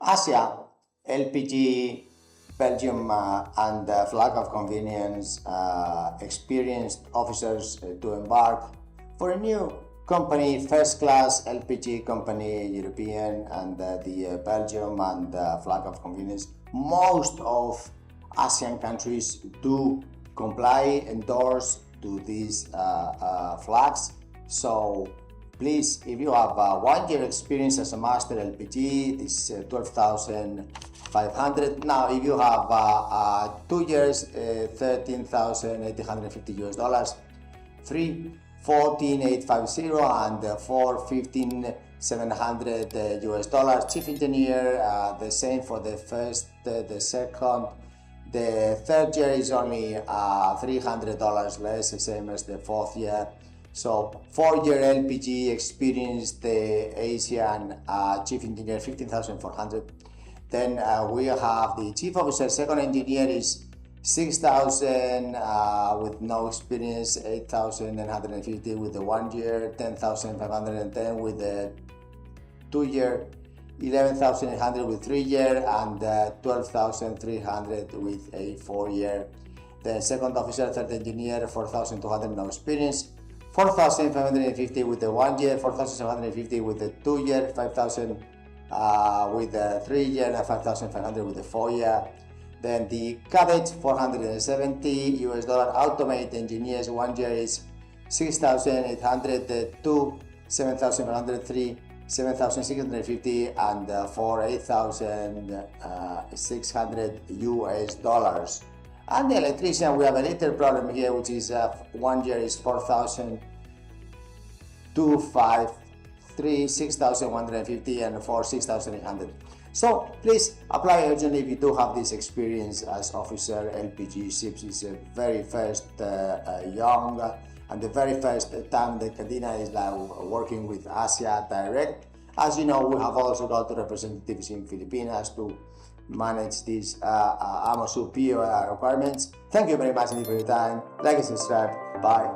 Asia, LPG, Belgium, and flag of convenience experienced officers to embark for a new company, first class LPG company, European, and the Belgium and flag of convenience. Most of ASEAN countries do comply, endorse to these flags. So please, if you have 1 year experience as a master LPG, this is 12,500. Now, if you have 2 years, $13,850, 3, 14,850, and 4, 15,700 US dollars. Chief engineer, the same for the first, the second. The third year is only $300 less, the same as the fourth year. So 4-year LPG experience, the Asian chief engineer, 15,400. Then we have the chief officer, second engineer is 6,000 with no experience, 8,950 with the 1 year, 10,510 with the 2 year, 11,800 with 3 year, and 12,300 with a 4 year. The second officer, third engineer, 4,200 no experience, 4,550 with the 1 year, 4,750 with the 2 year, 5,000 with the 3 year, and 5,500 with the 4 year. Then the cadet, 470 US dollar. Automate engineers, 1 year is 6,800, 2, 7,503, 7,650, and 4, 8,600 US dollars. And the electrician, we have a little problem here, which is 1 year is 4,253, 6,150, and 4, 6,800. So please apply urgently if you do have this experience as officer LPG ships. It's a very first young and the very first time that Candina is now working with Asia Direct. As you know, we have also got representatives in Philippines to manage these AMOSU POR requirements. Thank you very much for your time. Like and subscribe. Bye.